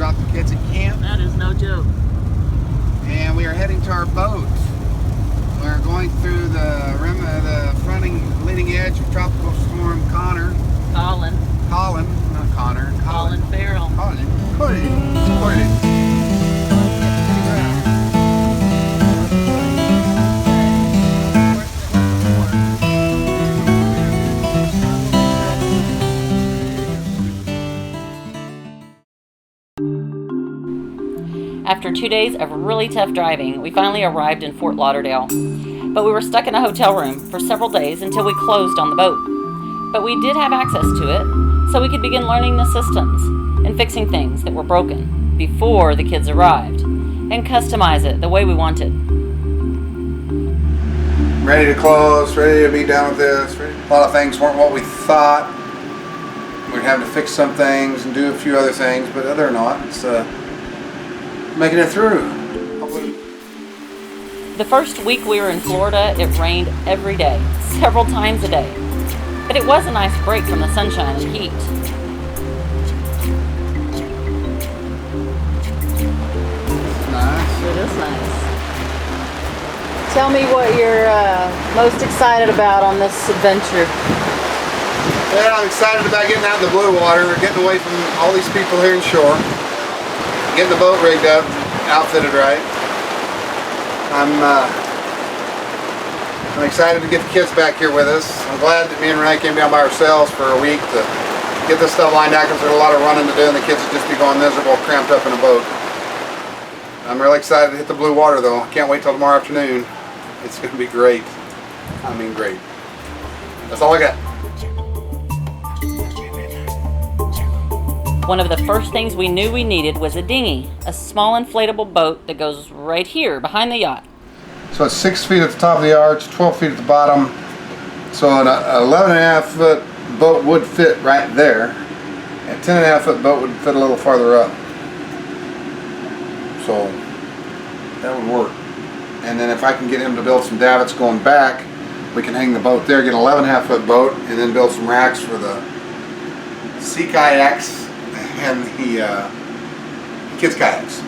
drop the kids at camp. That is no joke. And we are heading to our boat. We're going through the leading edge of Tropical Storm Colin, not Connor. Colin Farrell. Colin. After 2 days of really tough driving, we finally arrived in Fort Lauderdale. But we were stuck in a hotel room for several days until we closed on the boat. But we did have access to it, so we could begin learning the systems and fixing things that were broken before the kids arrived, and customize it the way we wanted. Ready to close, ready to be done with this. A lot of things weren't what we thought. We'd have to fix some things and do a few other things, but other than not, it's making it through. The first week we were in Florida, it rained every day, several times a day. But it was a nice break from the sunshine and heat. Nice. It is nice. Tell me what you're most excited about on this adventure. Yeah, I'm excited about getting out in the blue water. We're getting away from all these people here in shore. Getting the boat rigged up, outfitted right. I'm excited to get the kids back here with us. I'm glad that me and Renee came down by ourselves for a week to get this stuff lined out because there's a lot of running to do and the kids would just be going miserable, cramped up in a boat. I'm really excited to hit the blue water though. I can't wait till tomorrow afternoon. It's going to be great. I mean great. That's all I got. One of the first things we knew we needed was a dinghy, a small inflatable boat that goes right here behind the yacht. So it's 6 feet at the top of the arch, 12 feet at the bottom. So an 11.5 foot boat would fit right there. A 10.5 foot boat would fit a little farther up. So that would work. And then if I can get him to build some davits going back, we can hang the boat there, get an 11.5 foot boat, and then build some racks for the sea kayaks and the kids kayaks.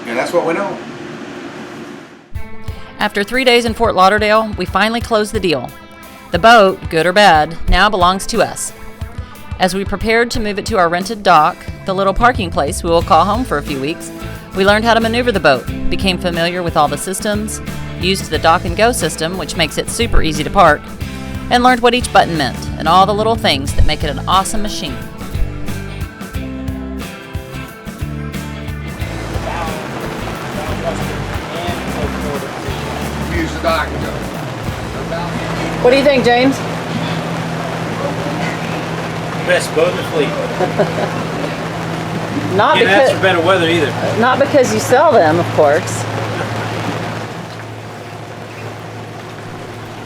And that's what we know. After 3 days in Fort Lauderdale, we finally closed the deal. The boat, good or bad, now belongs to us. As we prepared to move it to our rented dock, the little parking place we will call home for a few weeks, we learned how to maneuver the boat, became familiar with all the systems, used the dock and go system, which makes it super easy to park, and learned what each button meant and all the little things that make it an awesome machine. Use the dock and go. What do you think, James? Best boat in the fleet. Not Can't ask for because better weather either. not because you sell them, of course.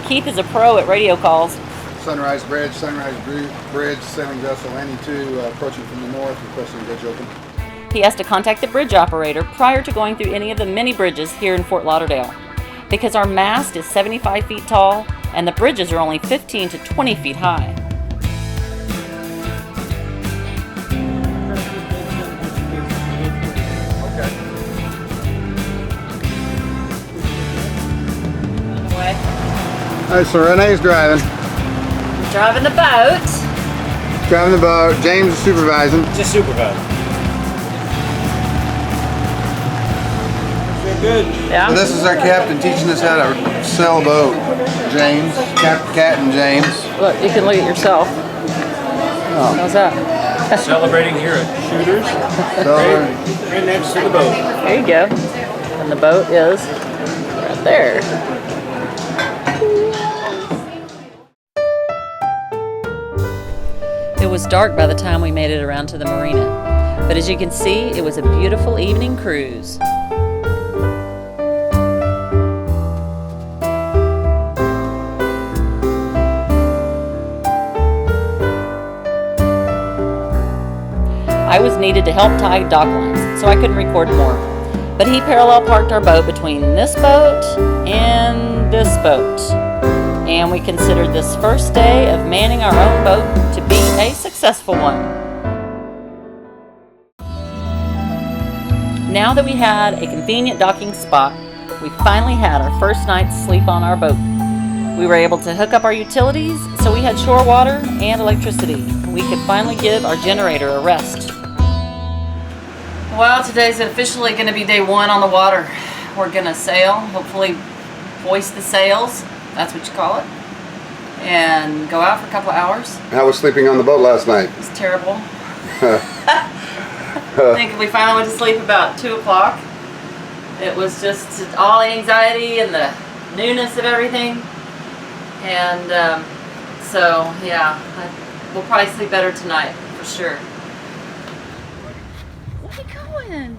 Keith is a pro at radio calls. Sunrise Bridge, sailing vessel NE2 approaching from the north, requesting a bridge open. He has to contact the bridge operator prior to going through any of the many bridges here in Fort Lauderdale, because our mast is 75 feet tall and the bridges are only 15 to 20 feet high. Alright, so Renee's driving. Driving the boat. Driving the boat. James is supervising. Just supervise. Good. Yeah. So this is our captain teaching us how to sail a boat. James, Captain James. Look, you can look at yourself. Oh. How's that? Celebrating here at Shooters. Right next to the boat. There you go. And the boat is right there. It was dark by the time we made it around to the marina, but as you can see, it was a beautiful evening cruise. I was needed to help tie dock lines, so I couldn't record more. But he parallel parked our boat between this boat and this boat. And we considered this first day of manning our own boat to be a successful one. Now that we had a convenient docking spot, we finally had our first night's sleep on our boat. We were able to hook up our utilities, so we had shore water and electricity. We could finally give our generator a rest. Well, today's officially going to be day one on the water. We're going to sail, hopefully hoist the sails, that's what you call it, and go out for a couple of hours. How was sleeping on the boat last night? It was terrible. I think we finally went to sleep about 2 o'clock. It was just all the anxiety and the newness of everything. And so, yeah, we'll probably sleep better tonight, for sure. Where are you going?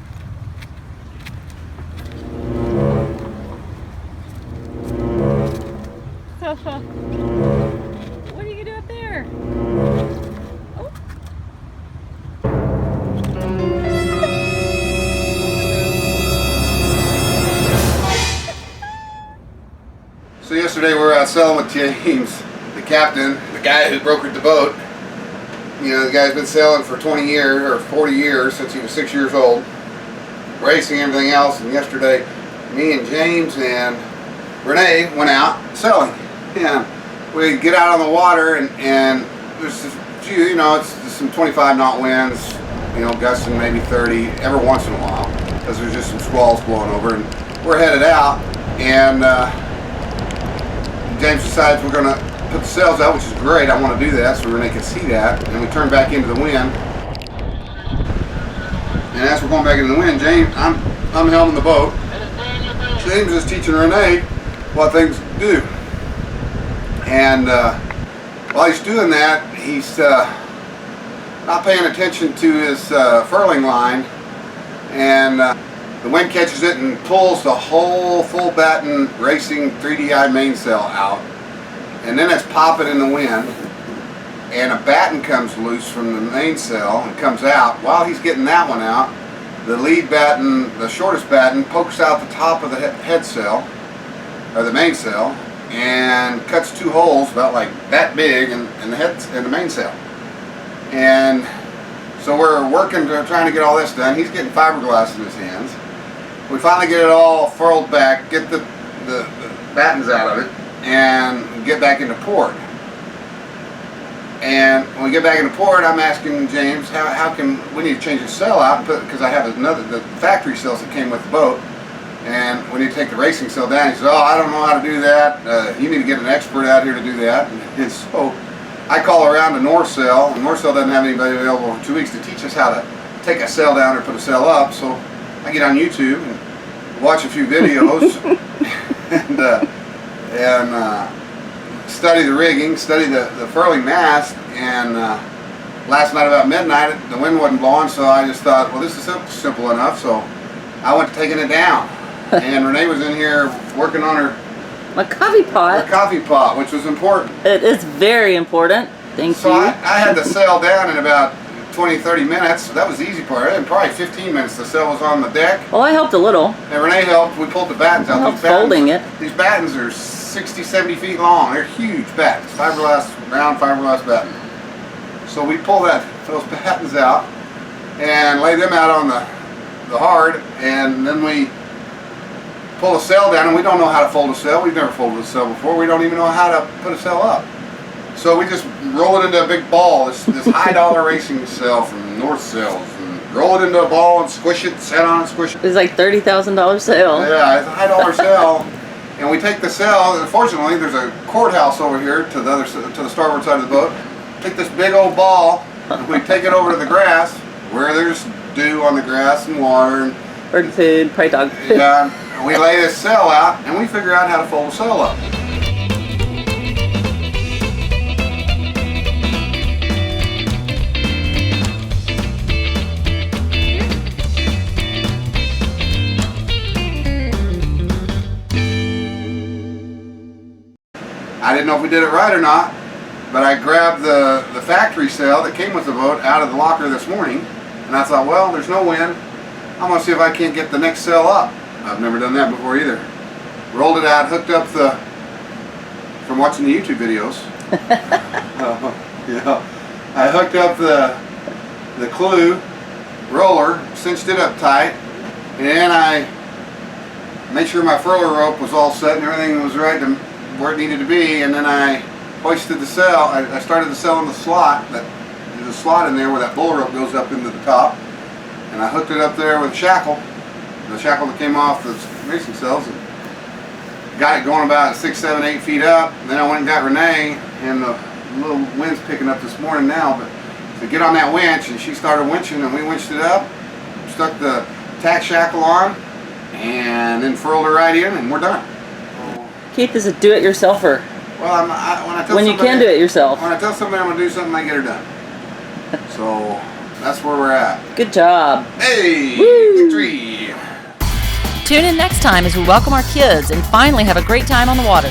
What are you going to do up there? Oh. So yesterday we were out sailing with James, the captain, the guy who brokered the boat. You know, the guy's been sailing for 20 years or 40 years since he was 6 years old, racing and everything else. And yesterday, me and James and Renee went out sailing. And we get out on the water and there's a few, you know, it's some 25 knot winds, you know, gusting maybe 30 every once in a while because there's just some squalls blowing over. And we're headed out and James decides we're going to put the sails out, which is great. I want to do that so Renee can see that. And we turn back into the wind. And as we're going back into the wind, James, I'm helming the boat. James is teaching Renee what things to do. And while he's doing that, he's not paying attention to his furling line. And the wind catches it and pulls the whole full batten racing 3DI mainsail out. And then it's popping in the wind. And a batten comes loose from the mainsail and comes out. While he's getting that one out, the lead batten, the shortest batten, pokes out the top of the head sail, or the mainsail, and cuts 2 holes about like that big in the head in the mainsail. And so we're working to trying to get all this done. He's getting fiberglass in his hands. We finally get it all furled back, get the battens out of it, and get back into port. And when we get back into port, I'm asking James, how can we need to change the sail out, because I have the factory sails that came with the boat, and we need to take the racing sail down. He says, oh, I don't know how to do that. You need to get an expert out here to do that. And so I call around to North Sail, and North Sail doesn't have anybody available for 2 weeks to teach us how to take a sail down or put a sail up. So I get on YouTube and watch a few videos and study the rigging, study the furling mast. And last night about midnight, the wind wasn't blowing, so I just thought, well, this is simple enough. So I went to taking it down. And Renee was in here working on My coffee pot. her coffee pot, which was important. It is very important. Thank So you. I had the sail down in about 20-30 minutes. So that was the easy part. In probably 15 minutes, the sail was on the deck. Well, I helped a little. And Renee helped. We pulled the battens out. I helped folding it. These battens are 60-70 feet long. They're huge battens. Fiberglass, round fiberglass batten. So we pull those battens out and lay them out on the hard, and then we pull a sail down, and we don't know how to fold a sail. We've never folded a sail before. We don't even know how to put a sail up. So we just roll it into a big ball, this high dollar racing sail from North Sails, and roll it into a ball and squish it, set on it, squish it. It was like $30,000 sale. Yeah, it's a high dollar sail. And we take the sail, unfortunately there's a courthouse over here to the starboard side of the boat. Take this big old ball, and we take it over to the grass, where there's dew on the grass and water. And, Bird food, prey dog food. yeah, and we lay this sail out, and we figure out how to fold a sail up. I didn't know if we did it right or not, but I grabbed the factory sail that came with the boat out of the locker this morning, and I thought, well, there's no wind. I'm going to see if I can't get the next sail up. I've never done that before either. Rolled it out, hooked up from watching the YouTube videos. Yeah, I hooked up the clue roller, cinched it up tight, And I made sure my furler rope was all set and everything was right to where it needed to be, and then I hoisted the sail. I started the sail in the slot. There's a slot in there where that bull rope goes up into the top, and I hooked it up there with a shackle. The shackle that came off the racing sails, and got it going about 6, 7, 8 feet up. And then I went and got Renee, and the little wind's picking up this morning now, but to get on that winch, and she started winching, and we winched it up, stuck the tack shackle on, and then furled her right in, and we're done. Keith is a do-it-yourselfer. Well, When you can do it yourself. When I tell somebody I'm going to do something, I get her done. So that's where we're at. Good job. Hey, Woo! victory! Tune in next time as we welcome our kids and finally have a great time on the water.